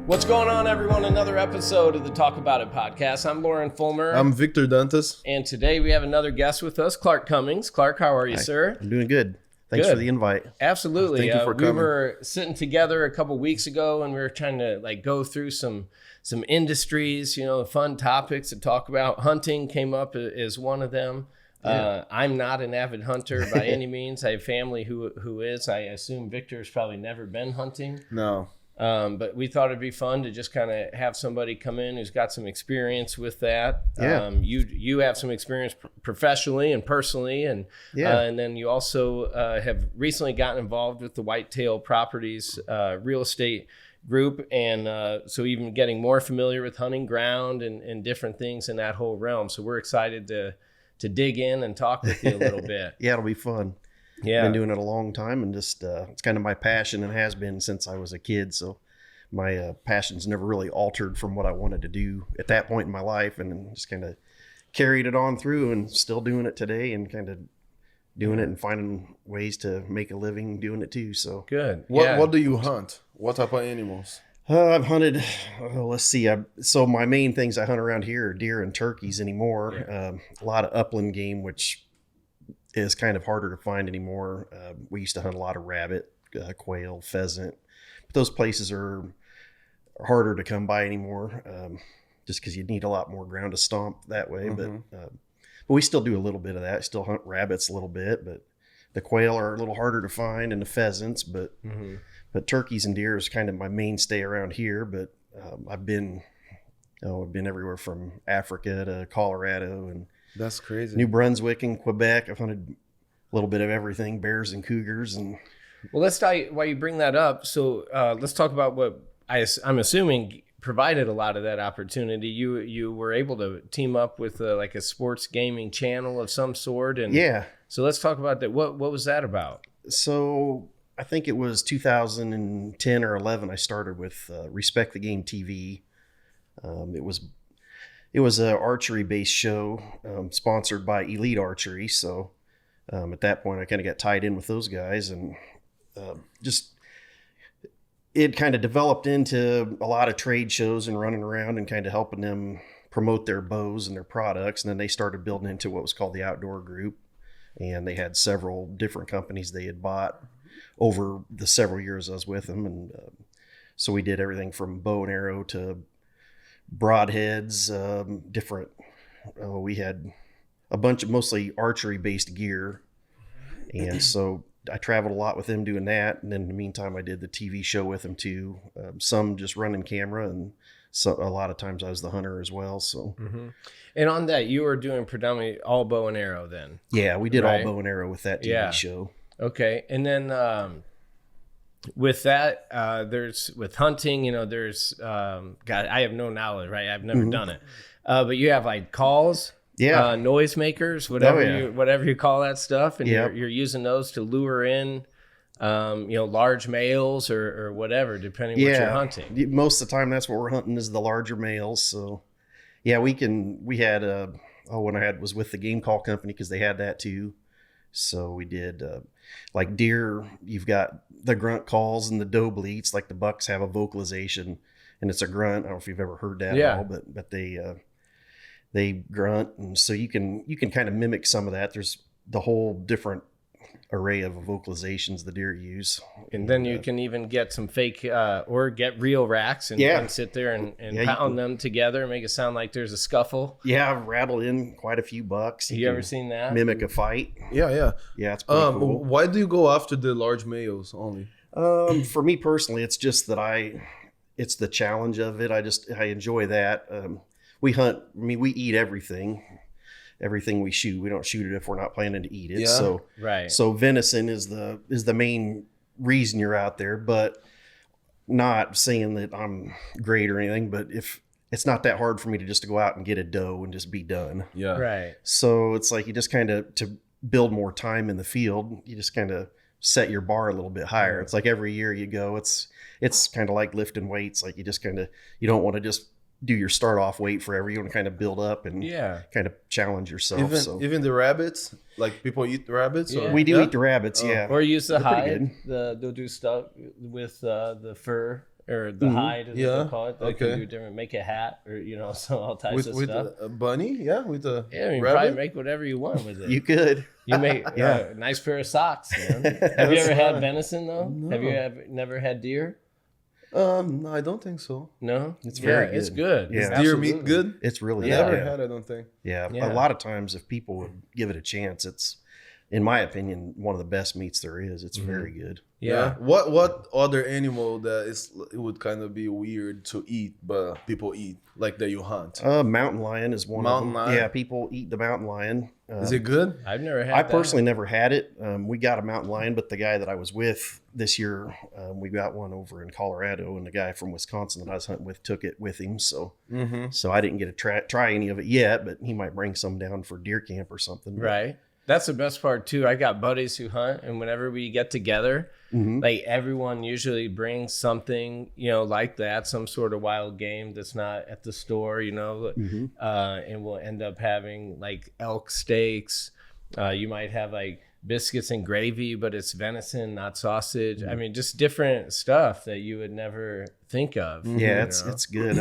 What's going on, everyone? Another episode of the Talk About It podcast. I'm Lauren Fulmer. I'm Victor Dantas. And today we have another guest with us, Clark Cummings. Clark, how are you, sir? I'm doing good. Thanks for the invite. Absolutely. Thank you for coming. We were sitting together a couple weeks ago, and we were trying to go through some industries, fun topics to talk about. Hunting came up as one of them. Yeah. I'm not an avid hunter by any means. I have family who is. I assume Victor's probably never been hunting. No. But we thought it'd be fun to just kind of have somebody come in who's got some experience with that. Yeah. You have some experience professionally and personally, and then you also have recently gotten involved with the Whitetail Properties real estate group, and so even getting more familiar with hunting ground and different things in that whole realm. So we're excited to dig in and talk with you a little bit. Yeah, it'll be fun. Yeah. I've been doing it a long time, and just it's kind of my passion and has been since I was a kid. So my passion's never really altered from what I wanted to do at that point in my life, and just kind of carried it on through and still doing it today and kind of doing it and finding ways to make a living doing it too. So good. What do you hunt? What type of animals? I've hunted, let's see. So my main things I hunt around here are deer and turkeys anymore. Yeah. A lot of upland game, which is kind of harder to find anymore. We used to hunt a lot of rabbit, quail, pheasant. But those places are harder to come by anymore, just because you need a lot more ground to stomp that way. Mm-hmm. But we still do a little bit of that. Still hunt rabbits a little bit, but the quail are a little harder to find, and the pheasants. But turkeys and deer is kind of my mainstay around here. But I've been everywhere from Africa to Colorado and That's crazy. New Brunswick and Quebec. I've hunted a little bit of everything, bears and cougars. And well, let's why you bring that up. So let's talk about what I'm assuming provided a lot of that opportunity. You were able to team up with like a sports gaming channel of some sort, and yeah. So let's talk about that. What was that about? So I think it was 2010 or 11. I started with Respect the Game TV. It was an archery-based show sponsored by Elite Archery. So at that point, I kind of got tied in with those guys, and it kind of developed into a lot of trade shows and running around and kind of helping them promote their bows and their products. And then they started building into what was called the Outdoor Group, and they had several different companies they had bought over the several years I was with them. And so we did everything from bow and arrow to broadheads, different. We had a bunch of mostly archery based gear, and so I traveled a lot with them doing that. And then in the meantime, I did the TV show with them too. Some just running camera, and so a lot of times I was the hunter as well. So, And on that, you were doing predominantly all bow and arrow then. yeah, we did Right. all bow and arrow with that TV show. Okay, and then with that, there's with hunting. There's God, I have no knowledge, right? I've never done it, but you have like calls. Yeah. Noisemakers, whatever you call that stuff, and you're using those to lure in, large males or whatever, depending what you're hunting. Most of the time, that's what we're hunting is the larger males. So, yeah, we had when I was with the game call company, because they had that too. So we did like deer. You've got the grunt calls and the doe bleats. Like the bucks have a vocalization, and it's a grunt. I don't know if you've ever heard that at all, but they grunt, and so you can kind of mimic some of that. There's the whole different array of vocalizations the deer use, and then you can even get some fake or get real racks and sit there and pound them together and make it sound like there's a scuffle. Yeah, I've rattled in quite a few bucks. You ever seen that? Mimic a fight. Yeah. It's pretty cool. Why do you go after the large males only? For me personally, it's just that it's the challenge of it. I enjoy that. We hunt. I mean, we eat everything we shoot. We don't shoot it if we're not planning to eat it. Yeah. So right. So venison is the main reason you're out there, but not saying that I'm great or anything, but if it's not that hard for me to go out and get a doe and just be done. Yeah. Right. So it's like you just kind of, to build more time in the field, you just kind of set your bar a little bit higher. It's like every year you go, it's kind of like lifting weights. Like you just kind of, you don't want to just do your start off weight forever. You want to kind of build up and kind of challenge yourself. Even the rabbits, like people eat the rabbits. Yeah. We do eat the rabbits, yeah. Or use the They're pretty hide. They'll do stuff with the fur or the hide, as Yeah, they call it. They okay. can do different, make a hat, or so all types of With stuff. a bunny, yeah, with a Yeah, I mean, rabbit. probably make whatever you want with it. You could. You make a nice pair of socks, man. Have you ever had venison though? No. Have you never had deer? No, I don't think so. No, It's very good. It's good. Yeah. Is It's deer absolutely meat good? It's really I good. never Yeah. had. I don't think. Yeah. Yeah. A lot of times, if people would give it a chance, it's, in my opinion, one of the best meats there is. It's very good. Yeah. What other animal that it would kind of be weird to eat, but people eat, like that you hunt? Mountain lion is one Mountain of them. lion? Yeah, people eat the mountain lion. Is it good? I've never had. I that. personally never had it. We got a mountain lion, but the guy that I was with this year, we got one over in Colorado, and the guy from Wisconsin that I was hunting with took it with him. So, so I didn't get to try any of it yet, but he might bring some down for deer camp or something. Right. That's the best part too. I got buddies who hunt, and whenever we get together, like everyone usually brings something, like that, some sort of wild game that's not at the store, and we'll end up having like elk steaks. You might have like biscuits and gravy, but it's venison, not sausage. I mean, just different stuff that you would never think of. Yeah, it's good.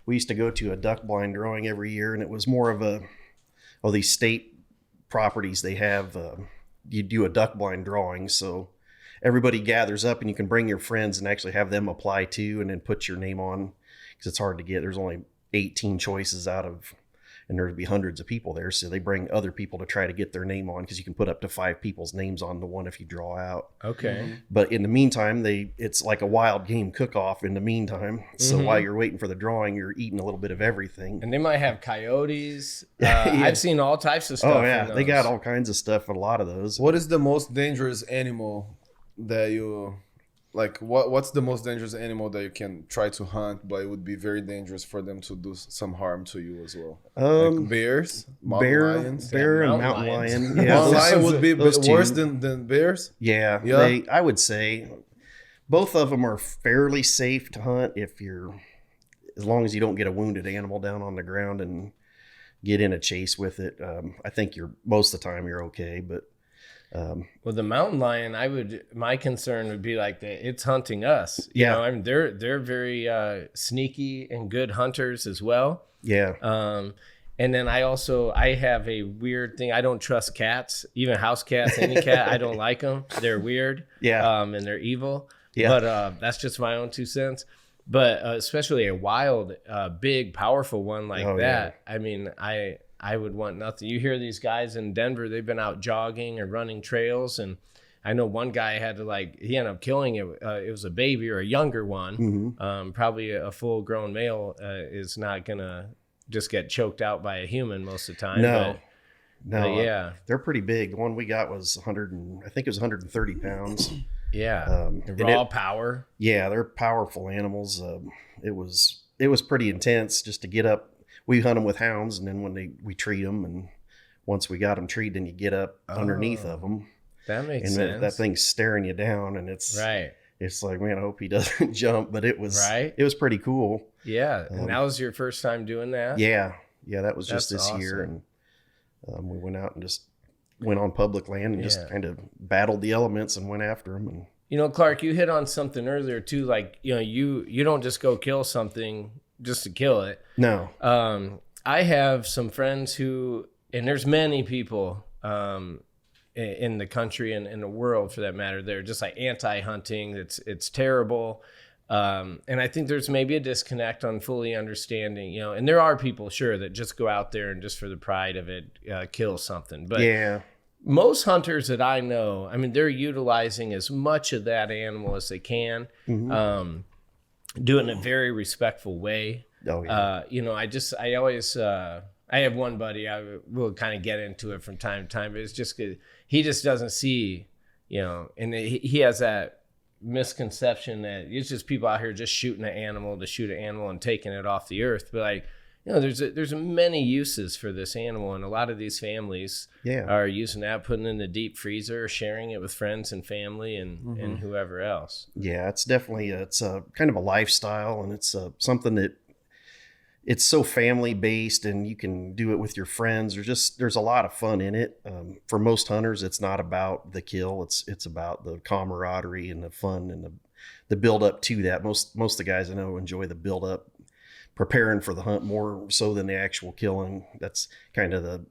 We used to go to a duck blind drawing every year, and it was more of these state properties they have. You do a duck blind drawing, so everybody gathers up, and you can bring your friends and actually have them apply too, and then put your name on, because it's hard to get. There's only 18 choices out of, and there'd be hundreds of people there, so they bring other people to try to get their name on, because you can put up to 5 people's names on the one if you draw out. Okay. But in the meantime, it's like a wild game cook-off in the meantime. So while you're waiting for the drawing, you're eating a little bit of everything. And they might have coyotes. I've seen all types of stuff. Oh yeah, in they got those. all kinds of stuff in a lot of those. What is the most dangerous animal that you like? What's the most dangerous animal that you can try to hunt, but it would be very dangerous for them to do some harm to you as well? Like bears, lions. bear, and mountain mountain lions. lion. Yeah, Mountain lion would be those worse two. than bears. Yeah, Yeah. I would say both of them are fairly safe to hunt as long as you don't get a wounded animal down on the ground and get in a chase with it. I think most of the time you're okay, but Well, the mountain lion, my concern would be like it's hunting us. Yeah. I mean, they're very sneaky and good hunters as well. yeah, And then I have a weird thing. I don't trust cats, even house cats, any cat. I don't like them. They're weird. Yeah. And they're evil. Yeah. But that's just my own 2 cents. But especially a wild, big, powerful one like that. Yeah. I mean, I would want nothing. You hear these guys in Denver, they've been out jogging or running trails. And I know one guy had to he ended up killing it. It was a baby or a younger one. Probably a full grown male is not going to just get choked out by a human most of the time. No, yeah. They're pretty big. The one we got was 130 pounds. Yeah. Raw power. Yeah, they're powerful animals. It was pretty intense just to get up. We hunt them with hounds, and then when we treat them, and once we got them treated, then you get up underneath of them. That makes and sense. that thing's staring you down, and it's right. It's like, man, I hope he doesn't jump. But it was right. It was pretty cool. Yeah, and that was your first time doing that. Yeah, that was That's just this awesome. year, and we went out and just went on public land and just kind of battled the elements and went after them. And Clark, you hit on something earlier too. Like, you don't just go kill something just to kill it. No. I have some friends and there's many people in the country and in the world for that matter. They're just like anti-hunting. It's terrible. And I think there's maybe a disconnect on fully understanding, and there are people, sure, that just go out there and just for the pride of it, kill something. But yeah. Most hunters that I know, I mean, they're utilizing as much of that animal as they can, do it in a very respectful way. Oh, yeah. I have one buddy, I will kind of get into it from time to time, but it's just because he just doesn't see, and he has that misconception that it's just people out here just shooting an animal to shoot an animal and taking it off the earth. But like, there's many uses for this animal, and a lot of these families are using that, putting it in the deep freezer, sharing it with friends and family and whoever else. Yeah, it's definitely it's a kind of a lifestyle, and it's something that it's so family based, and you can do it with your friends. There's a lot of fun in it. For most hunters, it's not about the kill; it's about the camaraderie and the fun and the build up to that. Most of the guys I know enjoy the build up, preparing for the hunt more so than the actual killing. That's kind of the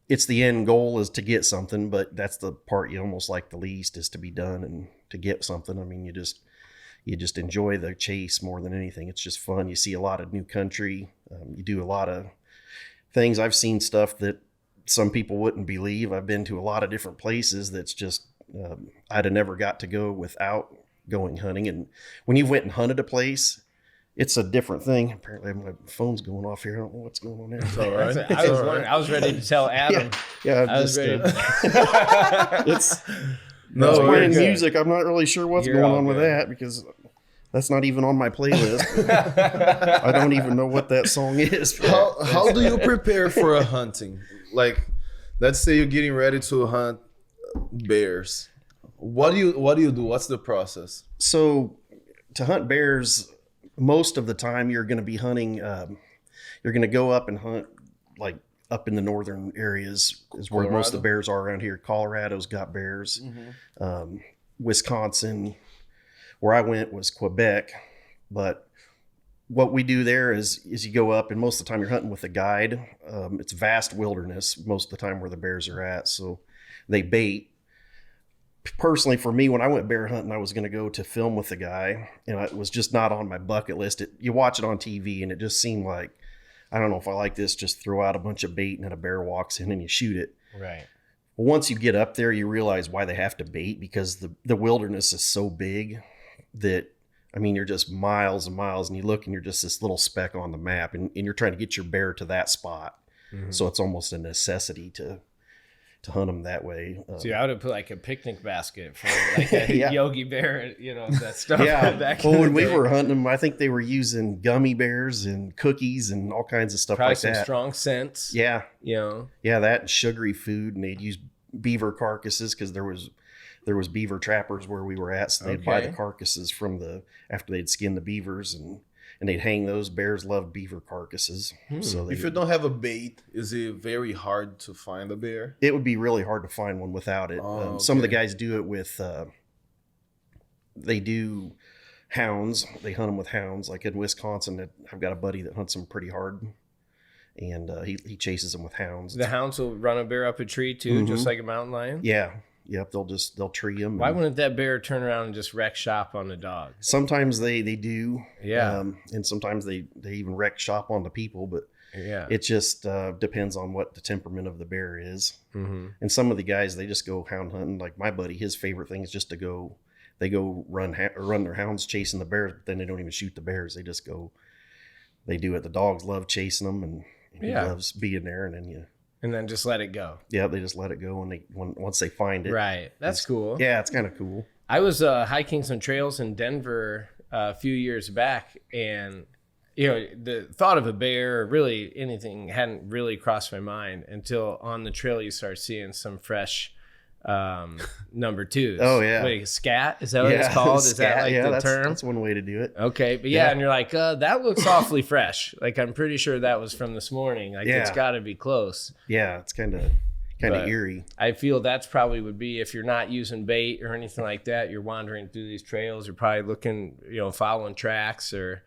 it's the end goal is to get something, but that's the part you almost like the least, is to be done and to get something. I mean, you just enjoy the chase more than anything. It's just fun. You see a lot of new country. You do a lot of things. I've seen stuff that some people wouldn't believe. I've been to a lot of different places that's just I'd have never got to go without going hunting. And when you went and hunted a place, it's a different thing. Apparently my phone's going off here. I don't know what's going on there. It's all right. I was ready to tell Adam. Yeah, I was ready. It's playing music. I'm not really sure what's going on with that, because that's not even on my playlist. I don't even know what that song is. How do you prepare for a hunting? Like, let's say you're getting ready to hunt bears. What do you do? What's the process? So to hunt bears, most of the time you're going to be hunting. You're going to go up and hunt like up in the northern areas is where most of the bears are around here. Colorado's got bears. Mm-hmm. Wisconsin, where I went was Quebec. But what we do there is you go up, and most of the time you're hunting with a guide. It's vast wilderness most of the time where the bears are at. So they bait. Personally, for me, when I went bear hunting, I was going to go to film with a guy, and it was just not on my bucket list. You watch it on TV, and it just seemed like, I don't know if I like this, just throw out a bunch of bait and then a bear walks in and you shoot it. Right. Well, once you get up there, you realize why they have to bait, because the wilderness is so big that, I mean, you're just miles and miles, and you look and you're just this little speck on the map, and you're trying to get your bear to that spot. Mm-hmm. So it's almost a necessity to hunt them that way. So I would have put like a picnic basket for like a Yogi Bear, that stuff. Yeah. Well, when we were hunting them, I think they were using gummy bears and cookies and all kinds of stuff. Probably like some that. Strong scents. Yeah. Yeah, that and sugary food, and they'd use beaver carcasses, because there was beaver trappers where we were at, so they'd buy the carcasses after they'd skinned the beavers, and they'd hang those. Bears love beaver carcasses. So if you don't have a bait, is it very hard to find a bear? It would be really hard to find one without it. Some of the guys do it with, they do hounds. They hunt them with hounds. Like in Wisconsin, I've got a buddy that hunts them pretty hard, and he chases them with hounds. The hounds will run a bear up a tree too, just like a mountain lion? Yeah. Yep, they'll tree them. Why wouldn't that bear turn around and just wreck shop on the dog? Sometimes they do. Yeah. And sometimes they even wreck shop on the people, but yeah, it just depends on what the temperament of the bear is. Mm-hmm. And some of the guys, they just go hound hunting. Like my buddy, his favorite thing is just to go run their hounds chasing the bears, but then they don't even shoot the bears. They just go, they do it. The dogs love chasing them, and he loves being there, and then just let it go. Yeah, they just let it go once they find it. Right. That's cool. Yeah, it's kind of cool. I was hiking some trails in Denver a few years back, and the thought of a bear or really anything hadn't really crossed my mind until on the trail you start seeing some fresh number twos. Oh yeah. Wait, scat? Is that what it's called? Is scat, that like the term? That's one way to do it. Okay, but and you're like, that looks awfully fresh. Like I'm pretty sure that was from this morning. Like it's got to be close. Yeah, it's kind of eerie. I feel that's probably would be if you're not using bait or anything like that. You're wandering through these trails. You're probably looking, following tracks or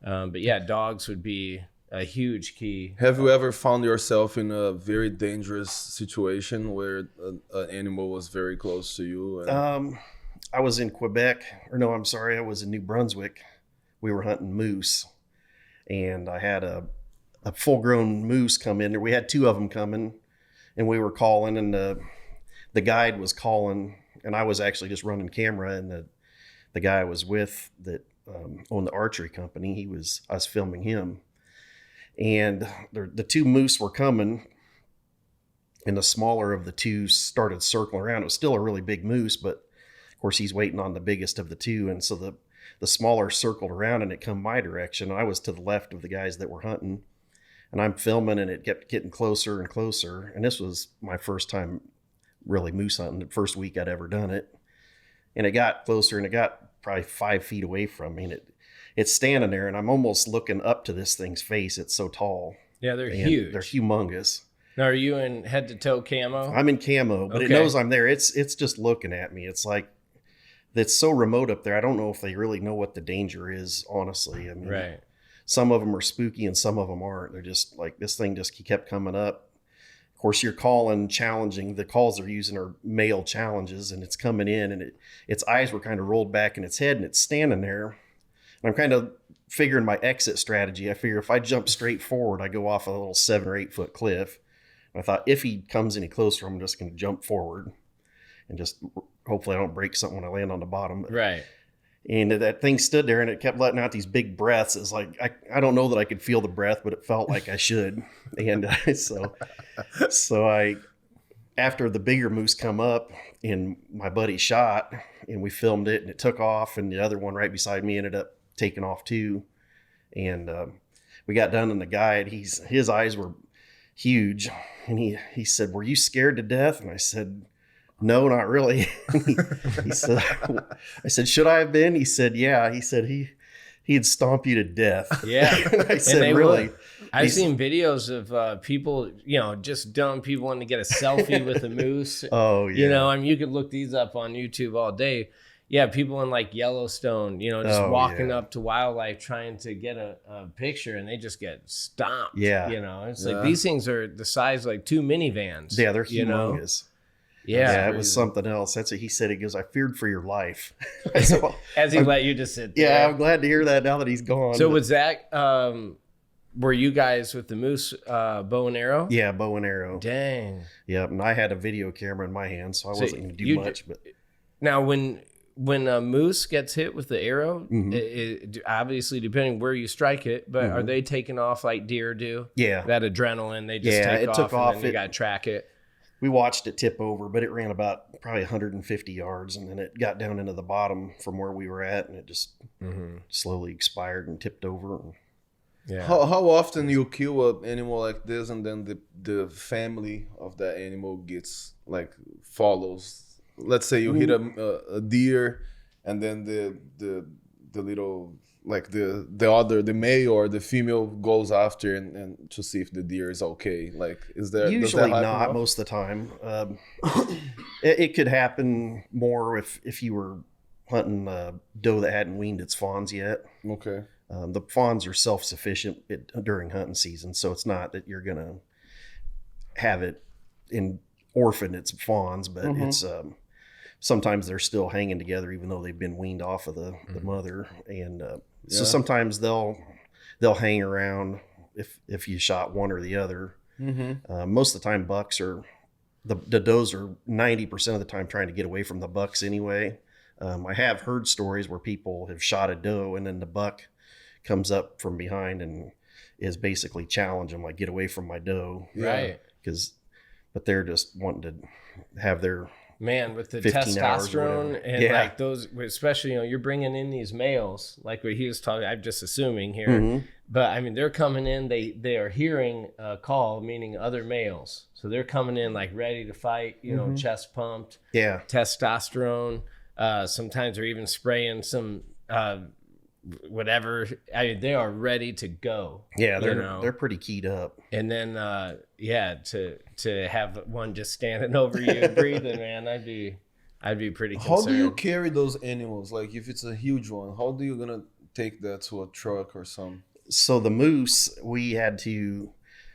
But dogs would be a huge key. Have you ever found yourself in a very dangerous situation where an animal was very close to you? I was in Quebec, I was in New Brunswick. We were hunting moose, and I had a full-grown moose come in there. We had two of them coming, and we were calling, and the guide was calling, and I was actually just running camera, and the guy I was with that owned the archery company, I was filming him. And the two moose were coming, and the smaller of the two started circling around. It was still a really big moose, but of course he's waiting on the biggest of the two. And so the smaller circled around, and it come my direction. I was to the left of the guys that were hunting, and I'm filming, and it kept getting closer and closer. And this was my first time really moose hunting, the first week I'd ever done it. And it got closer, and it got probably 5 feet away from me, and it's standing there, and I'm almost looking up to this thing's face. It's so tall. Yeah, they're huge. They're humongous. Now, are you in head-to-toe camo? I'm in camo, but it knows I'm there. It's just looking at me. It's like that's so remote up there. I don't know if they really know what the danger is, honestly. I mean, right. Some of them are spooky and some of them aren't. They're just like, this thing just kept coming up. Of course, you're calling, challenging. The calls they're using are male challenges, and it's coming in, and its eyes were kind of rolled back in its head, and it's standing there. And I'm kind of figuring my exit strategy. I figure if I jump straight forward, I go off a little 7 or 8 foot cliff. And I thought if he comes any closer, I'm just going to jump forward and just hopefully I don't break something when I land on the bottom. Right. And that thing stood there and it kept letting out these big breaths. It's like, I don't know that I could feel the breath, but it felt like I should. And so I, after the bigger moose come up and my buddy shot and we filmed it and it took off, and the other one right beside me ended up taking off too. And we got done in the guide. His eyes were huge. And he said, "Were you scared to death?" And I said, "No, not really." he said, I said, "Should I have been?" He said, "Yeah." He said he'd stomp you to death. Yeah. I said, "Really?" I've seen videos of people, just dumb people wanting to get a selfie with a moose. Oh, yeah. I mean, you could look these up on YouTube all day. Yeah, people in like Yellowstone, just walking up to wildlife trying to get a picture, and they just get stomped. Yeah. It's like these things are the size like 2 minivans. Yeah, they're humongous. Yeah, it was something else. That's what he said. He goes, "I feared for your life." So, as he let you just sit there. Yeah, I'm glad to hear that now that he's gone. So was that, were you guys with the moose bow and arrow? Yeah, bow and arrow. Dang. Yep, and I had a video camera in my hand, so I wasn't going to do much. But now, when a moose gets hit with the arrow, it obviously depending where you strike it, but are they taking off like deer do? Yeah, that adrenaline, they just take off, took off. And then you got to track it. We watched it tip over, but it ran about probably 150 yards, and then it got down into the bottom from where we were at, and it just slowly expired and tipped over. Yeah. How often you kill an animal like this, and then the family of that animal gets follows? Let's say you hit a deer, and then the little the male or the female goes after and to see if the deer is okay. Is there usually not most of the time. It could happen more if you were hunting a doe that hadn't weaned its fawns yet. Okay. The fawns are self-sufficient during hunting season, so it's not that you're gonna have it in orphan its fawns, but it's sometimes they're still hanging together even though they've been weaned off of the mother, and so sometimes they'll hang around if you shot one or the other. Most of the time bucks are the does are 90% of the time trying to get away from the bucks anyway. I have heard stories where people have shot a doe and then the buck comes up from behind and is basically challenging them, get away from my doe. Right. But they're just wanting to have their with the testosterone and those, especially, you're bringing in these males, like what he was talking, I'm just assuming here, but I mean, they're coming in, they are hearing a call, meaning other males. So they're coming in ready to fight, chest pumped, testosterone. Sometimes they're even spraying some, whatever. I mean, they are ready to go. Yeah, they're pretty keyed up. And then to have one just standing over you breathing, man, I'd be pretty concerned. How do you carry those animals? If it's a huge one, how do you gonna take that to a truck or something? So the moose, it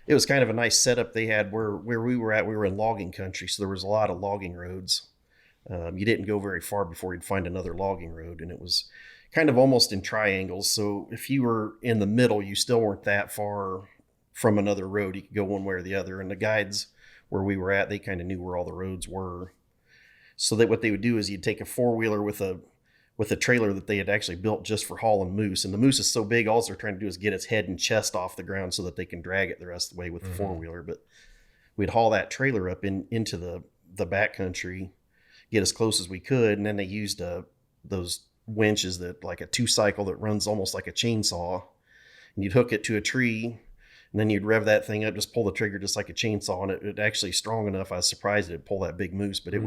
was kind of a nice setup they had where we were at. We were in logging country, so there was a lot of logging roads. You didn't go very far before you'd find another logging road, and it was kind of almost in triangles. So if you were in the middle, you still weren't that far from another road. You could go one way or the other. And the guides where we were at, they kind of knew where all the roads were. So that what they would do is you'd take a 4-wheeler with a trailer that they had actually built just for hauling moose. And the moose is so big, all they're trying to do is get its head and chest off the ground so that they can drag it the rest of the way with the 4-wheeler. But we'd haul that trailer up into the backcountry, get as close as we could. And then they used those winches that a 2-cycle that runs almost like a chainsaw, and you'd hook it to a tree, and then you'd rev that thing up, just pull the trigger just like a chainsaw, and it actually strong enough. I was surprised it'd pull that big moose, but it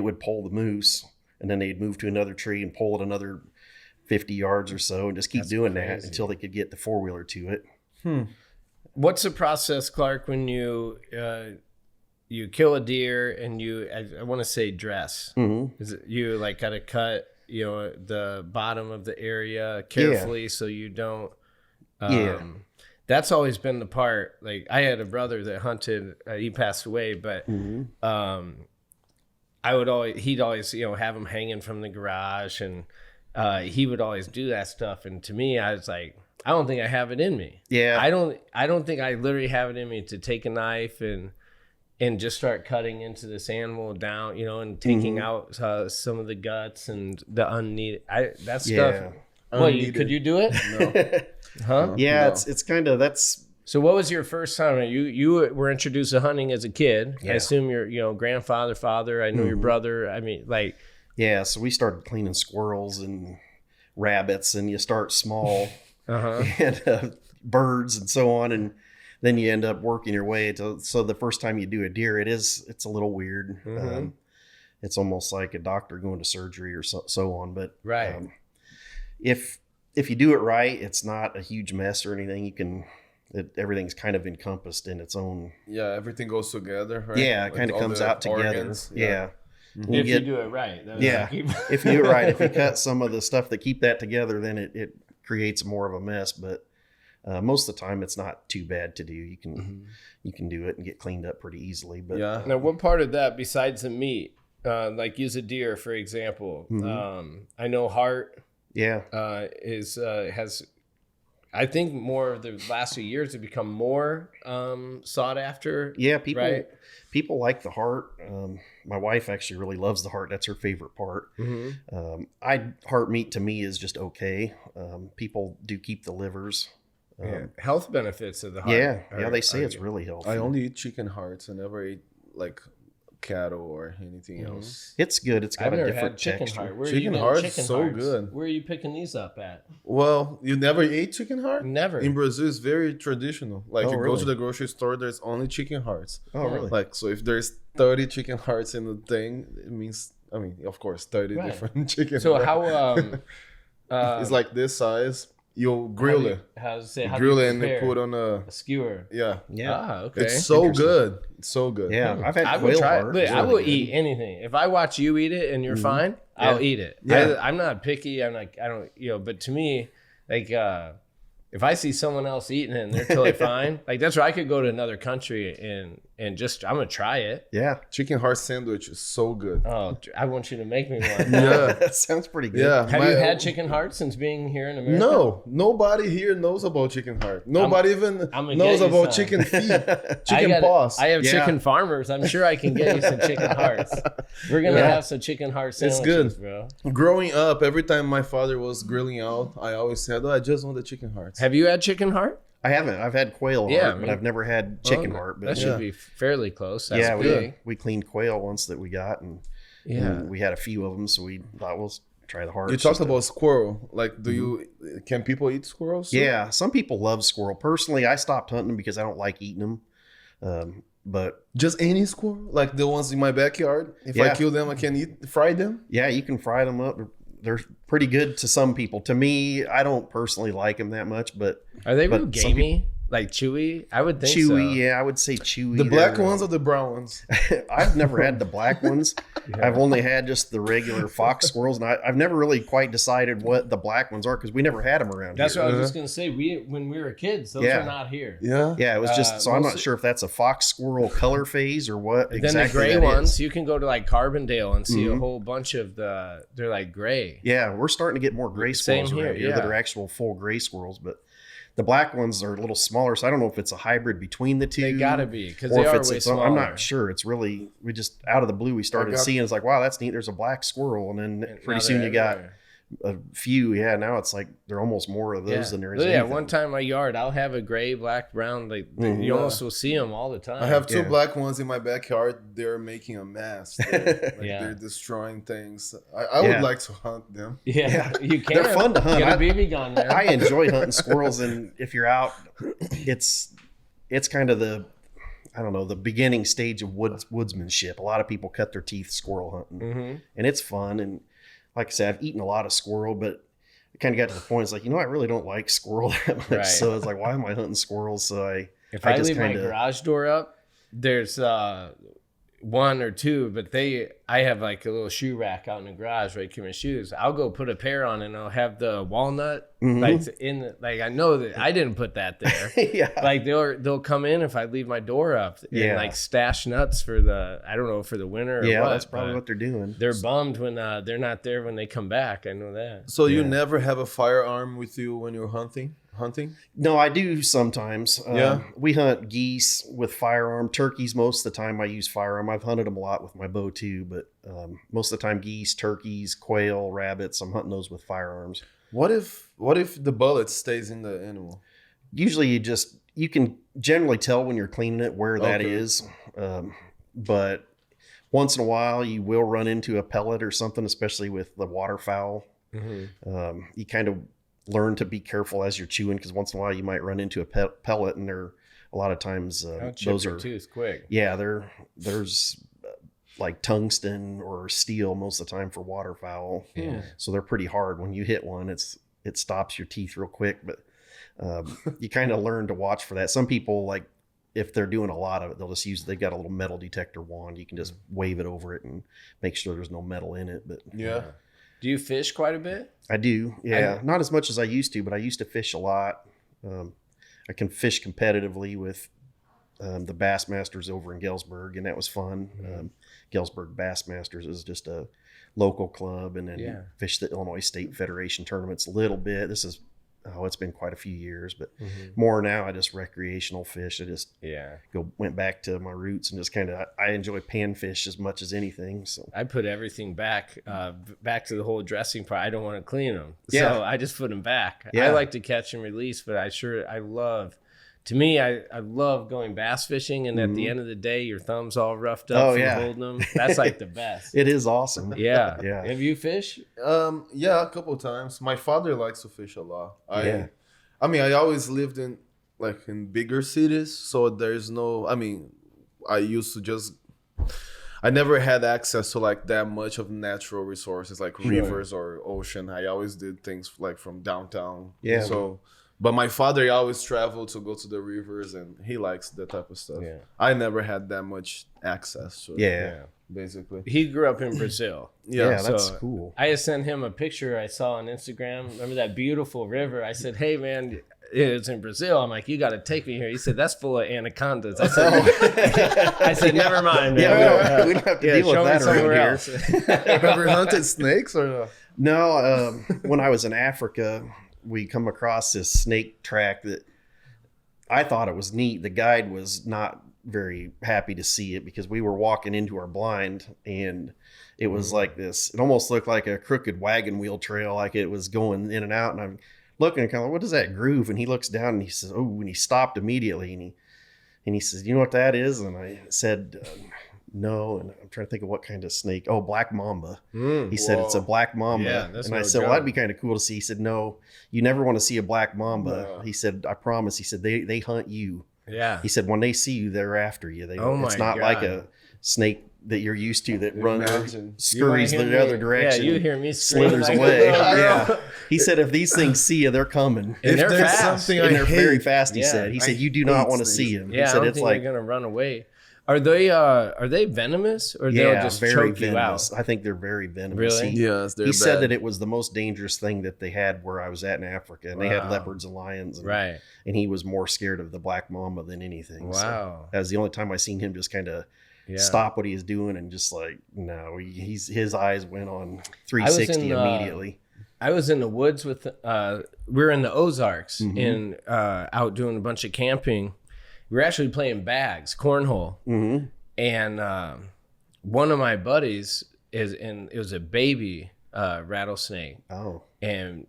would pull the moose, and then they'd move to another tree and pull it another 50 yards or so, and just keep doing that until they could get the 4-wheeler to it. What's the process, Clark, when you kill a deer and I want to say dress? Is it you got to cut the bottom of the area carefully so you don't. That's always been the part. Like I had a brother that hunted. He passed away, but he'd always have him hanging from the garage, and he would always do that stuff. And to me, I was like, I don't think I have it in me. Yeah, I don't think I literally have it in me to take a knife and just start cutting into this animal down, and taking out some of the guts and the unneeded. That stuff. Well, could you do it? No. Huh? Yeah, No. it's kind of that's. So what was your first time? You were introduced to hunting as a kid. Yeah. I assume your grandfather, father. I know your brother. I mean, like. Yeah, so we started cleaning squirrels and rabbits, and you start small, and birds and so on, and then you end up working your way to. So the first time you do a deer, it's a little weird. It's almost like a doctor going to surgery or so on. But if you do it right, it's not a huge mess or anything. Everything's kind of encompassed in its own. Yeah, everything goes together, right? Yeah, it kind of comes out together. Organs. Yeah. If you do it right. If you do it right. If you cut some of the stuff that keep that together, then it creates more of a mess. But most of the time, it's not too bad to do. You can do it and get cleaned up pretty easily. But Now, what part of that besides the meat, like use a deer for example? I know heart. Yeah. Has I think more of the last few years have become more sought after. Yeah, people like the heart. My wife actually really loves the heart. That's her favorite part. Heart meat to me is just okay. People do keep the livers. Health benefits of the heart. Yeah, they say it's really healthy. I only eat chicken hearts. I never eat like cattle or anything else. It's good. It's got a different texture. Chicken hearts so good. Where are you picking these up at? Well, you never ate chicken heart? Never. In Brazil, it's very traditional. Like you really? go to the grocery store, there's only chicken hearts. Oh, really? Like so, if there's 30 chicken hearts in the thing, it means of course, 30 different chicken. So hearts. how? It's like this size. You'll grill it. Grill it and they put on a skewer. Yeah. Ah, okay. It's so good. It's so good. Yeah, I've had I quail will try. heart. Look, I will eat anything. If I watch you eat it and you're fine, I'll eat it. Yeah. I'm not picky. I'm like I don't. But to me, like if I see someone else eating it and they're totally fine, like that's where I could go to another country and just I'm gonna try it. Yeah, chicken heart sandwich is so good. Oh, I want you to make me one. Yeah, that sounds pretty good. Yeah, have you had chicken heart since being here in America? No, nobody here knows about chicken heart. Nobody even knows about chicken feet, chicken paws. I have chicken farmers. I'm sure I can get you some chicken hearts. We're gonna have some chicken heart sandwiches, it's good, bro. Growing up, every time my father was grilling out, I always said, "Oh, I just want the chicken hearts." Have you had chicken heart? I haven't. I've had quail heart, but I've never had chicken heart. But that should be fairly close. That's we cleaned quail once that we got, and we had a few of them, so we thought we'll try the heart. You talked about squirrel. Like, can people eat squirrels? Yeah, some people love squirrel. Personally, I stopped hunting them because I don't like eating them. But just any squirrel, like the ones in my backyard. If I kill them, I can fry them. Yeah, you can fry them up. They're pretty good to some people. To me, I don't personally like them that much, but are they real gamey? Like chewy? I would think chewy, so. Yeah, I would say chewy. The black ones or the brown ones? I've never had the black ones. I've only had just the regular fox squirrels, and I've never really quite decided what the black ones are because we never had them around That's here. what I was just gonna say. When we were kids, those were not here. Yeah, it was just so I'm not sure if that's a fox squirrel color phase or what exactly. Then the gray ones, you can go to like Carbondale and see a whole bunch of they're like gray. Yeah, we're starting to get more gray squirrels around here that are actual full gray squirrels, but the black ones are a little smaller, so I don't know if it's a hybrid between the two. They gotta be, because they are way smaller. I'm not sure. It's really, we just, out of the blue, we started seeing, it's like, wow, that's neat. There's a black squirrel. And then pretty soon you got a few. Yeah, now it's like there are almost more of those than there is anything. One time in my yard, I'll have a gray, black, brown. Like you almost will see them all the time. I have two black ones in my backyard. They're making a mess. They're destroying things. I would like to hunt them. Yeah, you can. They're fun to hunt. Get a BB gun, man. I enjoy hunting squirrels, and if you're out, it's kind of the beginning stage of woodsmanship. A lot of people cut their teeth squirrel hunting, and it's fun. And like I said, I've eaten a lot of squirrel, but it kind of got to the point. It's like, I really don't like squirrel that much. Right. So it's like, why am I hunting squirrels? So if I leave my garage door up, there's one or two, but I have like a little shoe rack out in the garage where I keep my shoes. I'll go put a pair on and I'll have the walnut like I know that I didn't put that there. Yeah. Like they'll come in if I leave my door up and like stash nuts for the winter. Or what, that's probably what they're doing. They're bummed when they're not there when they come back. I know that. So you never have a firearm with you when you're hunting? No, I do sometimes. We hunt geese with firearm. Turkeys most of the time I use firearm. I've hunted them a lot with my bow too, but most of the time geese, turkeys, quail, rabbits, I'm hunting those with firearms. What if the bullet stays in the animal? Usually you can generally tell when you're cleaning it where that is. But once in a while you will run into a pellet or something, especially with the waterfowl. Mm-hmm. You kind of learn to be careful as you're chewing, because once in a while you might run into a pellet, and they're a lot of times those are tooth quick. Yeah, there's like tungsten or steel most of the time for waterfowl. Yeah. So they're pretty hard. When you hit one, it stops your teeth real quick. But you kind of learn to watch for that. Some people, like if they're doing a lot of it, they've got a little metal detector wand. You can just wave it over it and make sure there's no metal in it. But do you fish quite a bit? I do. Yeah. Not as much as I used to, but I used to fish a lot. I can fish competitively with the Bassmasters over in Galesburg, and that was fun. Galesburg Bassmasters is just a local club, and then fish the Illinois State Federation tournaments a little bit. It's been quite a few years, but more now I just recreational fish. I just went back to my roots and just I enjoy panfish as much as anything. So I put everything back to the whole dressing part. I don't want to clean them, so I just put them back. I like to catch and release, but I love going bass fishing, and at the end of the day, your thumb's all roughed up from holding them. That's like the best. It is awesome. Yeah. Have you fished? A couple of times. My father likes to fish a lot. I always lived in bigger cities, so there's no. I used to I never had access to that much of natural resources like rivers or ocean. I always did things from downtown. Yeah. So. But my father, he always traveled to go to the rivers, and he likes that type of stuff. Yeah. I never had that much access to it. Basically. He grew up in Brazil. That's cool. I just sent him a picture I saw on Instagram. Remember that beautiful river? I said, hey, man, it's in Brazil. I'm like, you got to take me here. He said, that's full of anacondas. I said, never mind, man. We don't have to deal with that around here. Ever hunted snakes or no? When I was in Africa, we come across this snake track that I thought it was neat. The guide was not very happy to see it because we were walking into our blind, and it was like this. It almost looked like a crooked wagon wheel trail, like it was going in and out. And I'm looking and kind of, what is that groove? And he looks down and he says, oh, and he stopped immediately. And he says, you know what that is? And I said, no. And I'm trying to think of what kind of snake. Oh, black mamba. He said, it's a black mamba. Yeah, and I said, well, that'd be kind of cool to see. He said, no, you never want to see a black mamba. No. He said, I promise. He said, they hunt you. Yeah. He said, when they see you, they're after you. It's not like a snake that you're used to that runs and scurries the other direction. Yeah, you hear me scream, slithers away. Yeah. He said, if these things see you, they're coming. And they're fast. Something and they're very fast, he said. He said, you do not want to see them. Yeah, he said, I don't think they're going to run away. Are they venomous, or they'll just very choke venomous. you out? I think they're very venomous. Really? Yes, they're He bad. said that it was the most dangerous thing that they had where I was at in Africa, and they had leopards and lions, and he was more scared of the black mamba than anything. Wow, so that was the only time I seen him just kind of stop what he was doing and just like, no, his eyes went on 360 immediately. I was in the woods with we were in the Ozarks and out doing a bunch of camping. We were actually playing bags, cornhole, and one of my buddies it was a baby rattlesnake. Oh, and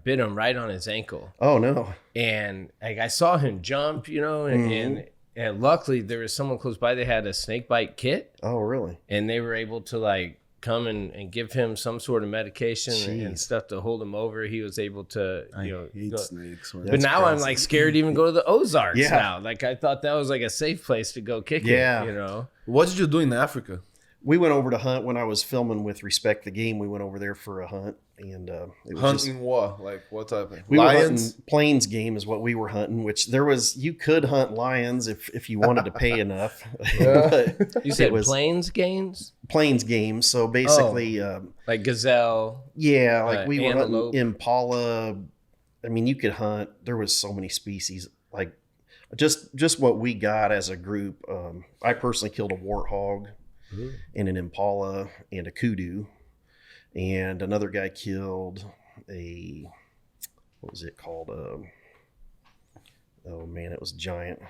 bit him right on his ankle. Oh no! And I saw him jump, and luckily there was someone close by. They had a snake bite kit. Oh, really? And they were able to come and give him some sort of medication and stuff to hold him over. He was able to, hate snakes. But now crazy. I'm scared to even go to the Ozarks now. I thought that was a safe place to go kick it. What did you do in Africa? We went over to hunt when I was filming with Respect the Game. We went over there for a hunt, and it was hunting what? Like what type of we lions? were hunting plains game is what we were hunting. Which you could hunt lions if you wanted to pay enough. You said plains games. Plains game. So basically, like gazelle. Yeah, like we were antelope. hunting impala. I mean, you could hunt. There was so many species. Like just what we got as a group. I personally killed a warthog. Ooh. And an impala and a kudu, and another guy killed what was it called? Oh man, it was giant.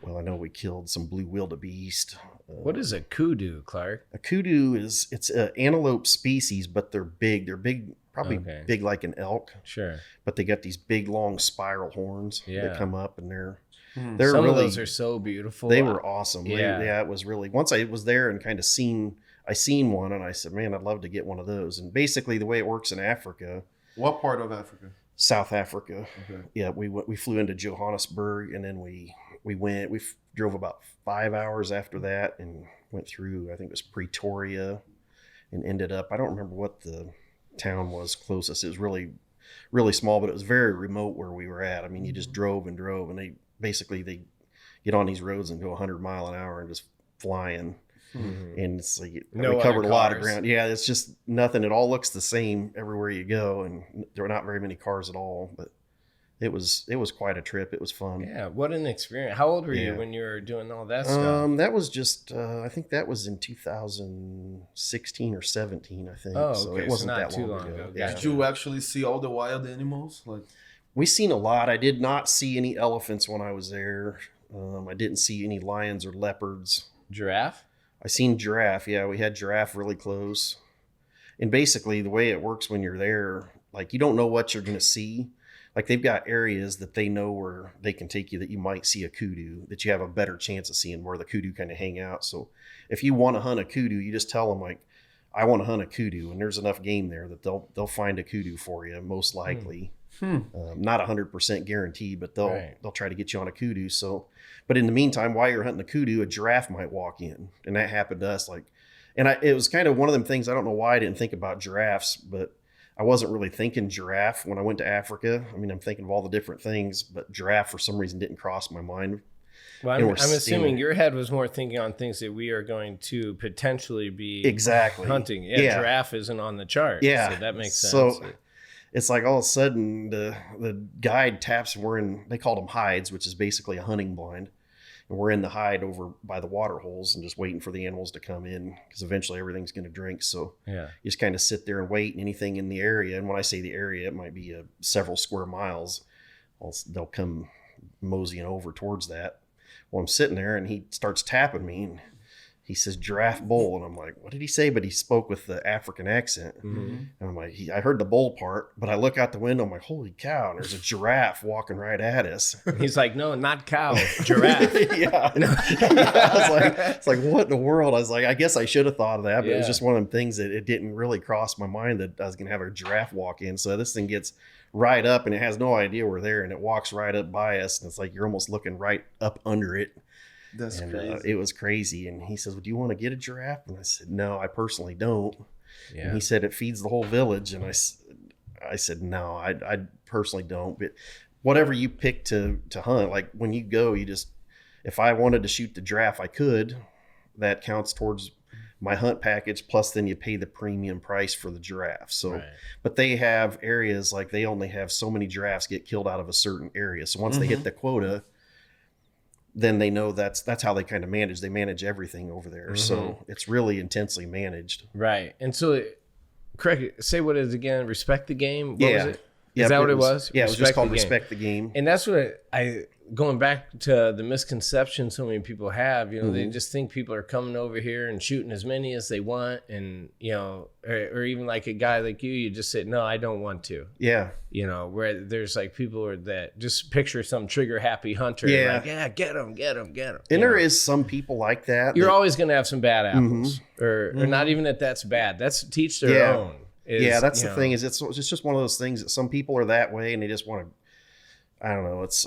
Well, I know we killed some blue wildebeest. What is a kudu, Clark? A kudu it's an antelope species, but they're big. They're big, probably big like an elk. Sure. But they got these big, long spiral horns that come up, and they're some really, of those are so beautiful. They were awesome. Yeah. It was really, once I was there and kind of seen one, and I said, man, I'd love to get one of those. And basically the way it works in Africa. What part of Africa? South Africa. Okay. Yeah. We flew into Johannesburg, and then we drove about 5 hours after that and went through, I think it was Pretoria, and ended up, I don't remember what the town was closest. It was really, really small, but it was very remote where we were at. I mean, you just drove, and they get on these roads and go 100 mile an hour and just flying. Mm-hmm. And it's like we covered a lot of ground. Yeah, it's just nothing. It all looks the same everywhere you go, and there were not very many cars at all. But it was quite a trip. It was fun. Yeah, what an experience. How old were you when you were doing all that stuff? That was just I think that was in 2016 or 17. I think. Oh, okay. So it wasn't not that too long ago. Yeah. Did you actually see all the wild animals? Like, we seen a lot. I did not see any elephants when I was there. I didn't see any lions or leopards. Giraffe? I seen giraffe. Yeah, we had giraffe really close. And basically the way it works when you're there, like you don't know what you're going to see. Like they've got areas that they know where they can take you that you might see a kudu, that you have a better chance of seeing where the kudu kind of hang out. So if you want to hunt a kudu, you just tell them like, I want to hunt a kudu, and there's enough game there that they'll find a kudu for you, most likely. Not 100% guaranteed, but they'll try to get you on a kudu. So, but in the meantime, while you're hunting the kudu, a giraffe might walk in, and that happened to us. It was kind of one of them things. I don't know why I didn't think about giraffes, but I wasn't really thinking giraffe when I went to Africa. I mean, I'm thinking of all the different things, but giraffe for some reason didn't cross my mind. Well, I'm assuming your head was more thinking on things that we are going to potentially be hunting. Yeah, giraffe isn't on the chart. Yeah, so that makes sense. So it's like all of a sudden the guide taps. They called them hides, which is basically a hunting blind. And we're in the hide over by the water holes and just waiting for the animals to come in, because eventually everything's going to drink. So you just kind of sit there and wait, and anything in the area. And when I say the area, it might be several square miles. They'll come moseying over towards that. Well, I'm sitting there and he starts tapping me, and he says giraffe bull. And I'm like, what did he say? But he spoke with the African accent. Mm-hmm. And I'm like, I heard the bull part, but I look out the window. I'm like, holy cow. And there's a giraffe walking right at us. He's like, no, not cow, giraffe. Yeah. It's like, what in the world? I was like, I guess I should have thought of that, but it was just one of them things that it didn't really cross my mind that I was going to have a giraffe walk in. So this thing gets right up, and it has no idea we're there, and it walks right up by us. And it's like, you're almost looking right up under it. That's crazy. It was crazy. And he says, well, do you want to get a giraffe? And I said, no, I personally don't. Yeah. And he said, it feeds the whole village. And I said, no, I personally don't. But whatever you pick to hunt, like when you go, if I wanted to shoot the giraffe, I could. That counts towards my hunt package. Plus then you pay the premium price for the giraffe. So, but they have areas, like they only have so many giraffes get killed out of a certain area. So once they hit the quota, then they know that's how they kind of manage. They manage everything over there. Mm-hmm. So it's really intensely managed. Right. And so, correct, say what it is again, respect the game? What was it? Is that what it was? Yeah, it was just called Respect the Game. And that's what going back to the misconception so many people have, they just think people are coming over here and shooting as many as they want. And, or even like a guy like you just say, no, I don't want to. Yeah. Where there's like people that just picture some trigger happy hunter. Yeah. Like, yeah, get them. And there is some people like that. You're always going to have some bad apples or not even that's bad. That's teach their own. That's the thing is it's just one of those things that some people are that way and they just want to, I don't know. It's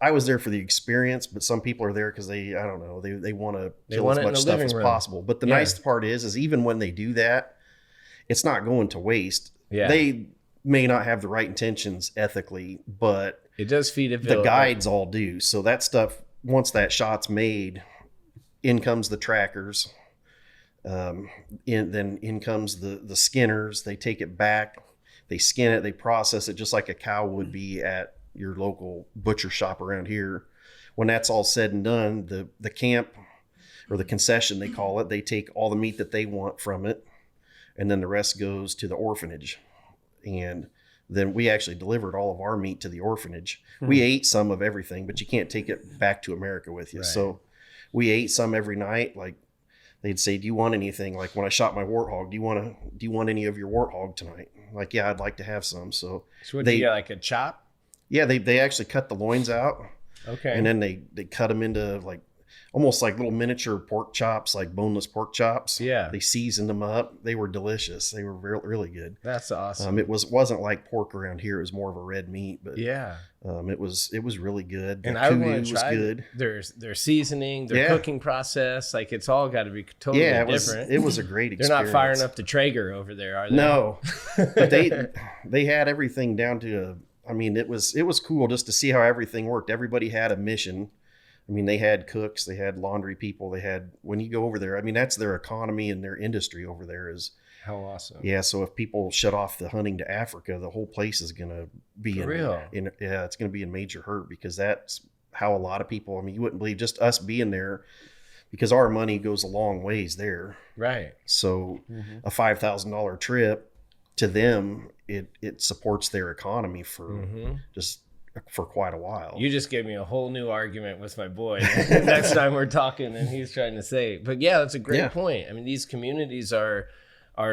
I was there for the experience, but some people are there because they want to kill as much stuff as possible. But the nice part is even when they do that, it's not going to waste. Yeah. They may not have the right intentions ethically, but it does feed it. The guides all do. So that stuff, once that shot's made, in comes the trackers. Then in comes the skinners. They take it back, they skin it, they process it just like a cow would be at your local butcher shop around here. When that's all said and done, the camp or the concession, they call it, they take all the meat that they want from it, and then the rest goes to the orphanage. And then we actually delivered all of our meat to the orphanage. We ate some of everything, but you can't take it back to America with you. Right. So we ate some every night. Like they'd say, do you want anything? Like when I shot my warthog, do you want any of your warthog tonight? Like, yeah, I'd like to have some. So what, they get like a chop? Yeah, they actually cut the loins out. Okay. And then they cut them into like almost like little miniature pork chops, like boneless pork chops. Yeah. They seasoned them up. They were delicious. They were really good. That's awesome. It wasn't like pork around here. It was more of a red meat, but yeah. It was really good. And I want to try good. Their seasoning, their cooking process, like it's all got to be totally different. It was a great experience. They're not firing up the Traeger over there, are they? No, but they had everything down to it was cool just to see how everything worked. Everybody had a mission. I mean, they had cooks, they had laundry people, when you go over there, that's their economy and their industry over there is. How awesome. Yeah. So if people shut off the hunting to Africa, the whole place is going to be it's going to be in major hurt, because that's how a lot of people, you wouldn't believe, just us being there, because our money goes a long ways there. Right. So a $5,000 trip to them, it supports their economy for for quite a while. You just gave me a whole new argument with my boy next time we're talking and he's trying to say, but yeah, that's a great point. These communities are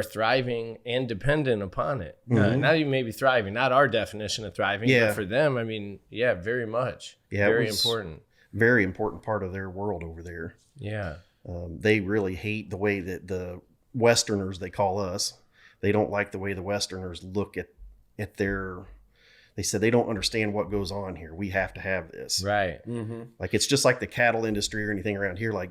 thriving and dependent upon it. Not even maybe thriving, not our definition of thriving, but for them, very much. Yeah, very important. Very important part of their world over there. Yeah. They really hate the way that the Westerners, they call us, they don't like the way the Westerners look at their... They said they don't understand what goes on here. We have to have this. Right. Like it's just like the cattle industry or anything around here. Like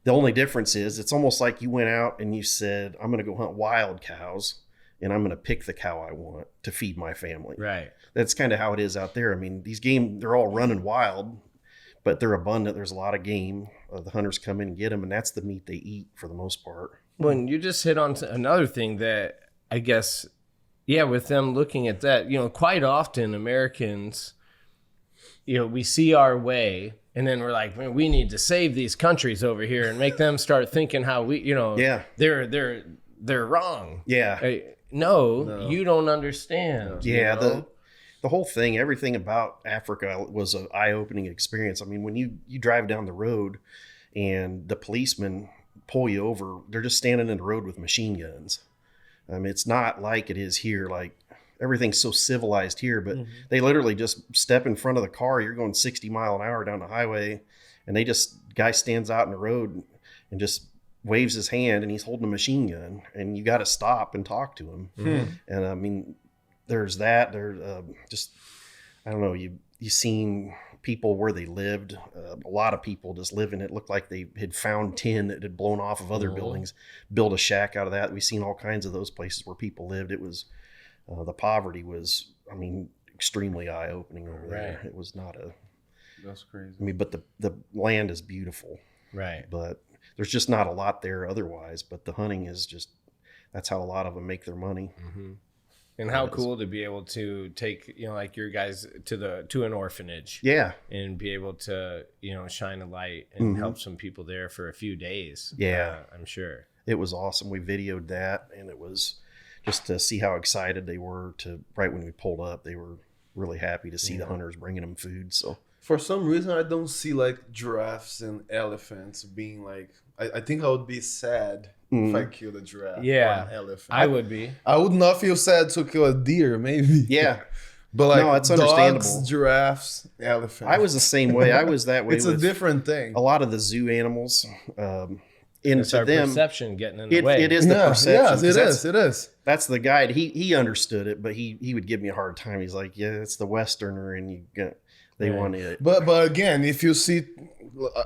the only difference is it's almost like you went out and you said, I'm going to go hunt wild cows and I'm going to pick the cow I want to feed my family. Right. That's kind of how it is out there. These game, they're all running wild, but they're abundant. There's a lot of game. The hunters come in and get them, and that's the meat they eat for the most part. Well, you just hit on another thing that I guess... Yeah, with them looking at that, quite often Americans, we see our way and then we're like, man, we need to save these countries over here and make them start thinking how we, they're wrong. Yeah. No, you don't understand. Yeah. The whole thing, everything about Africa was an eye-opening experience. When you drive down the road and the policemen pull you over, they're just standing in the road with machine guns. It's not like it is here. Like everything's so civilized here, but they literally just step in front of the car. You're going 60 mile an hour down the highway, and guy stands out in the road and just waves his hand, and he's holding a machine gun, and you got to stop and talk to him. And there's that. There's I don't know. You seen people where they lived. A lot of people just living. It looked like they had found tin that had blown off of other buildings, built a shack out of that. We've seen all kinds of those places where people lived. It was the poverty was, extremely eye opening over there. It was not That's crazy. But the land is beautiful. Right. But there's just not a lot there otherwise. But the hunting is just, that's how a lot of them make their money. And how cool to be able to take, like your guys to an orphanage. Yeah. And be able to, shine a light and help some people there for a few days. Yeah. I'm sure. It was awesome. We videoed that, and it was just to see how excited they were right when we pulled up, they were really happy to see the hunters bringing them food. So for some reason, I don't see like giraffes and elephants being like, I think I would be sad if I killed a giraffe or an elephant. I would be. I would not feel sad to kill a deer, maybe. Yeah. But like no, it's understandable. Dogs, giraffes, elephants. I was the same way. I was that way. It's a different thing. A lot of the zoo animals, It's to our them, perception getting in the way. it is the perception. Yes, it is. That's the guide. He understood it, but he would give me a hard time. He's like, yeah, it's the Westerner, and they want it. But again, if you see,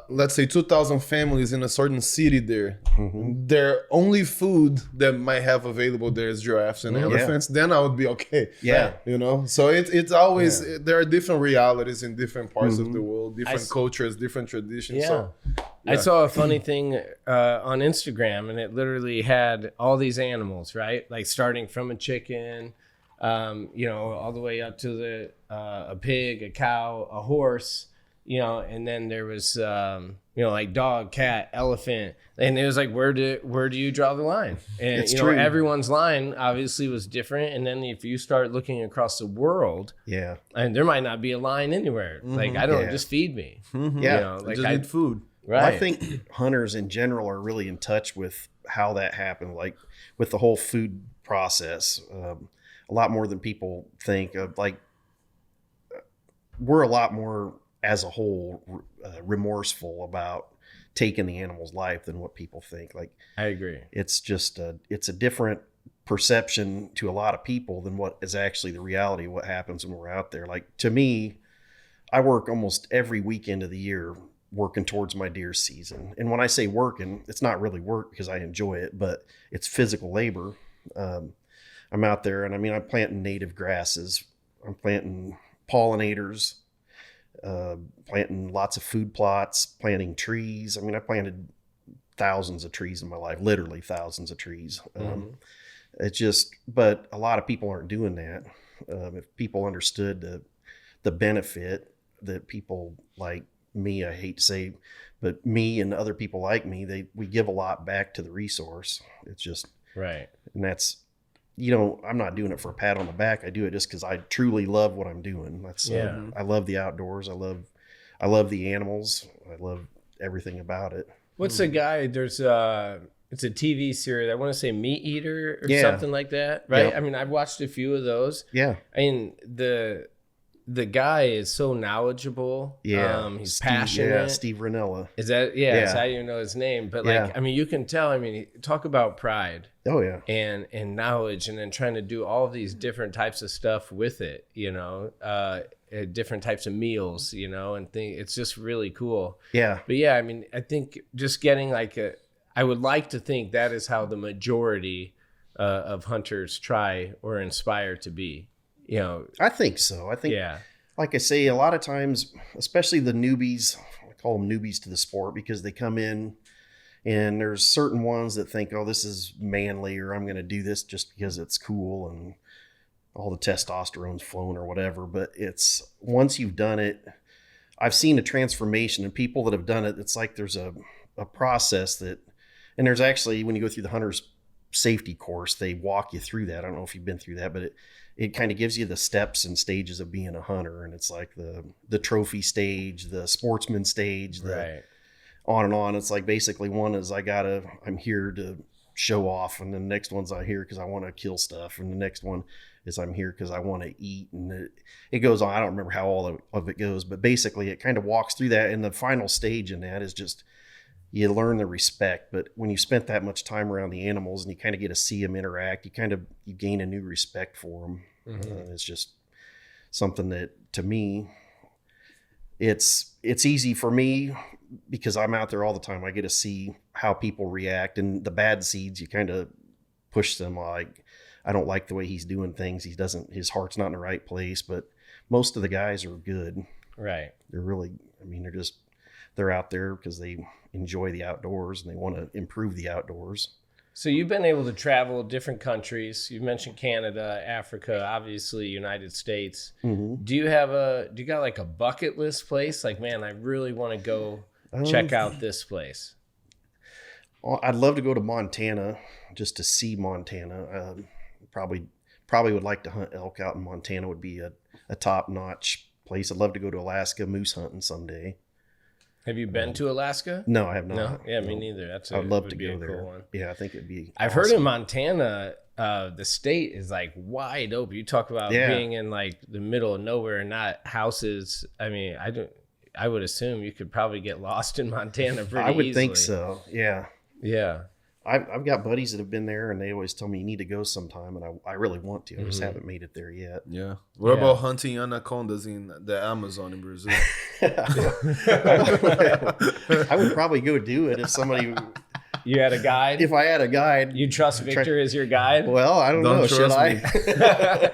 let's say 2,000 families in a certain city there, their only food that might have available there is giraffes and elephants, then I would be okay. Yeah. So it's always, there are different realities in different parts of the world, different cultures, different traditions. Yeah. So, I saw a funny thing on Instagram, and it literally had all these animals, right? Like starting from a chicken, all the way up to a pig, a cow, a horse, and then there was, like dog, cat, elephant. And it was like, where do you draw the line? And, it's true. everyone's line obviously was different. And then if you start looking across the world, and there might not be a line anywhere. Like, I don't know, just feed me. Yeah. I just need food. Right. Well, I think hunters in general are really in touch with how that happened, like with the whole food process, a lot more than people think of. Like, we're a lot more as a whole remorseful about taking the animal's life than what people think. Like, I agree. It's just it's a different perception to a lot of people than what is actually the reality of what happens when we're out there. Like, to me, I work almost every weekend of the year working towards my deer season. And when I say working, it's not really work because I enjoy it, but it's physical labor. I'm out there, and I'm planting native grasses. I'm planting pollinators, planting lots of food plots, planting trees. I planted thousands of trees in my life, literally thousands of trees. It's just, but a lot of people aren't doing that. If people understood the benefit that people like me, I hate to say, but me and other people like me, we give a lot back to the resource. It's just right. And that's, I'm not doing it for a pat on the back. I do it just because I truly love what I'm doing. That's I love the outdoors. I love the animals. I love everything about it. What's the guy? There's it's a TV series. I want to say Meat Eater or something like that, right? Yeah. I've watched a few of those. Yeah. The guy is so knowledgeable. Yeah. He's passionate. Yeah, Steve Ranella. Is that, so I don't even know his name, but you can tell, talk about pride. Oh yeah. And knowledge, and then trying to do all of these different types of stuff with it, different types of meals, and it's just really cool. Yeah. But yeah, I think just getting I would like to think that is how the majority of hunters try or inspire to be. I think so. I think, like I say, a lot of times, especially the newbies, I call them newbies to the sport because they come in and there's certain ones that think, oh, this is manly, or I'm going to do this just because it's cool and all the testosterone's flowing or whatever. But it's, once you've done it, I've seen a transformation in people that have done it. It's like there's a process that, and there's actually, when you go through the hunter's safety course, they walk you through that. I don't know if you've been through that, but it kind of gives you the steps and stages of being a hunter. And it's like the trophy stage, the sportsman stage, right. On and on. It's like basically one is I'm here to show off. And the next one's I'm here because I want to kill stuff. And the next one is I'm here because I want to eat. And it goes on. I don't remember how all of it goes, but basically it kind of walks through that. And the final stage in that is just, you learn the respect. But when you spent that much time around the animals and you kind of get to see them interact, you gain a new respect for them. It's just something that, to me, it's easy for me because I'm out there all the time. I get to see how people react, and the bad seeds, you kind of push them. Like, I don't like the way he's doing things. His heart's not in the right place, but most of the guys are good. Right. They're really, they're out there because they enjoy the outdoors and they want to improve the outdoors. So you've been able to travel different countries. You mentioned Canada, Africa, obviously United States. Mm-hmm. Do you got like a bucket list place? Like, man, I really want to go check out this place. Well, I'd love to go to Montana just to see Montana. Probably would like to hunt elk out in Montana. Would be a top-notch place. I'd love to go to Alaska moose hunting someday. Have you been to Alaska? No, I have not. No? Yeah, me neither. I'd love to go there. Cool one. Yeah, I think it'd be I've heard in Montana, the state is like wide open. You talk about being in like the middle of nowhere, not houses. I would assume you could probably get lost in Montana pretty easily. I would think so. Yeah. Yeah. I've got buddies that have been there, and they always tell me you need to go sometime, and I really want to. I just haven't made it there yet. Yeah. What about hunting anacondas in the Amazon in Brazil? I would probably go do it if somebody. You had a guide? If I had a guide. You trust Victor as your guide? Well, I don't know. Should I?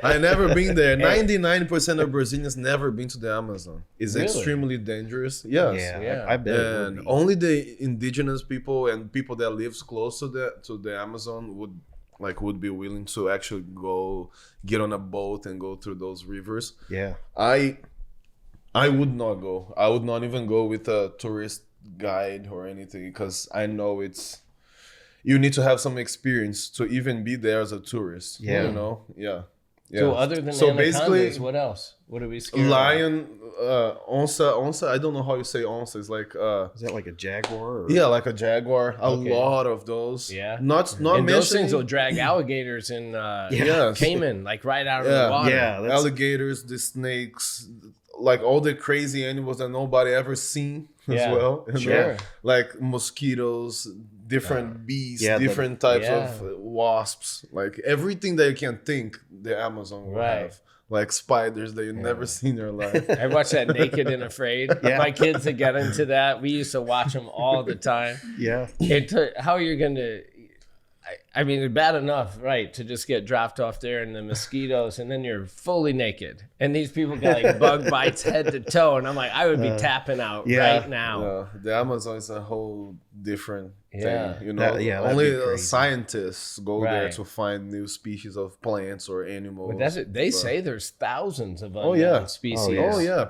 I never been there. 99% of Brazilians never been to the Amazon. It's extremely dangerous. Yes. Yeah. I bet. And only the indigenous people and people that lives close to the Amazon would be willing to actually go get on a boat and go through those rivers. Yeah. I would not go. I would not even go with a tourist guide or anything, because I know you need to have some experience to even be there as a tourist. Yeah. You know? Yeah. So other than anacondas, what else? What are we scared lion, onça. I don't know how you say onça. It's like is that like a jaguar? Or? Yeah, like a jaguar. A lot of those. Yeah. Not and those things will drag alligators in Cayman, like right out of the water. Yeah, alligators, the snakes, like all the crazy animals that nobody ever seen as well. Sure. Like mosquitoes, different bees, different types of wasps, like everything that you can think the Amazon will have. Like spiders that you've never seen in your life. I watched that Naked and Afraid. My kids that get into that, we used to watch them all the time. Yeah. How are you going to... I mean, it's bad enough, right, to just get dropped off there and the mosquitoes, and then you're fully naked. And these people got like bug bites head to toe, and I'm like, I would be tapping out right now. Yeah. The Amazon is a whole different thing. You know, only scientists go there to find new species of plants or animals. But they say there's thousands of unknown species.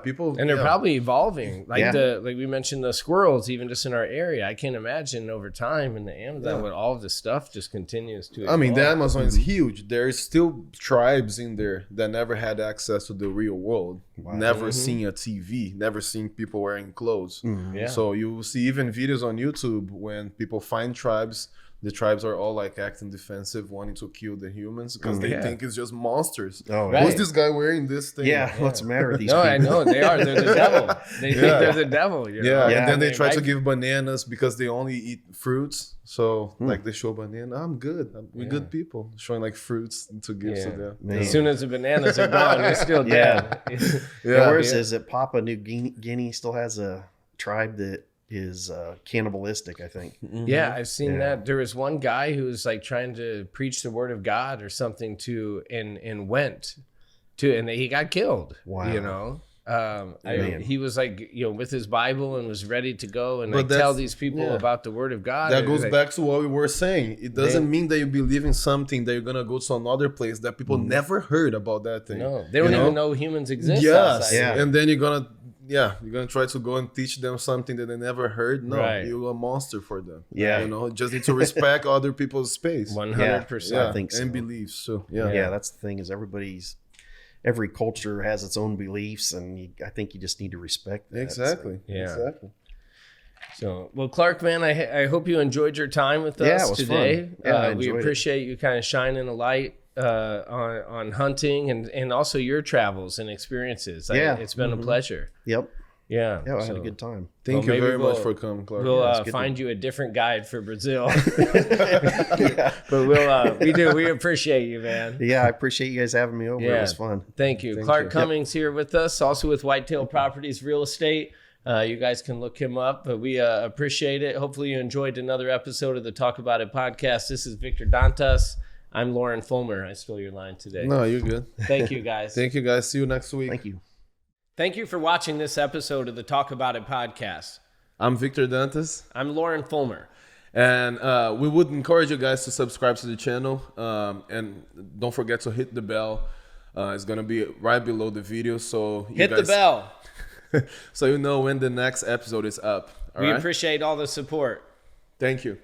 People, and they're probably evolving. Like like we mentioned, the squirrels, even just in our area. I can't imagine over time in the Amazon with all of this stuff just continues to evolve. I mean, the Amazon is huge. There's still tribes in there that never had access to the real world. Wow. Never seen a TV, never seen people wearing clothes. So you will see even videos on YouTube when people find tribes. The tribes are all like acting defensive, wanting to kill the humans because they think it's just monsters. Who's this guy wearing this thing? What's the matter with these people? I know they are. They're the devil. They think they're the devil. You know? And then they try to give bananas because they only eat fruits. So like they show banana, I'm good. We're good people. Showing like fruits to give to them. As soon as the bananas are gone, they're still dead. Is it Papua New Guinea still has a tribe that is cannibalistic, I think. Yeah, I've seen that. There was one guy who was like trying to preach the word of God or something and went to, and he got killed. Wow. You know, he was like, with his Bible and was ready to go and like tell these people about the word of God. That goes back to what we were saying. It doesn't mean that you believe in something that you're gonna go to another place that people never heard about that thing. No, they don't even know humans exist. Yes, and then you're gonna try to go and teach them something that they never heard. No, you're a monster for them. Just need to respect other people's space. 100%. I think so. And beliefs. So that's the thing, is every culture has its own beliefs, and I think you just need to respect that. Exactly. So, Exactly. So, well, Clark, man, I hope you enjoyed your time with us today. We appreciate you kind of shining a light on hunting and also your travels and experiences. It's been a pleasure. Yep. Yeah. I had a good time. Thank you very much for coming, Clark. We'll find you a different guide for Brazil. But we appreciate you, man. Yeah, I appreciate you guys having me over. It was fun. Thank you. Clark Cummings here with us, also with Whitetail Properties Real Estate. You guys can look him up, but we appreciate it. Hopefully you enjoyed another episode of the Talk About It podcast. This is Victor Dantas. I'm Lauren Fulmer. I stole your line today. No, you're good. Thank you, guys. Thank you, guys. See you next week. Thank you. Thank you for watching this episode of the Talk About It podcast. I'm Victor Dantas. I'm Lauren Fulmer. And we would encourage you guys to subscribe to the channel. And don't forget to hit the bell. It's going to be right below the video. So hit the bell. So you know when the next episode is up. We appreciate all the support. Thank you.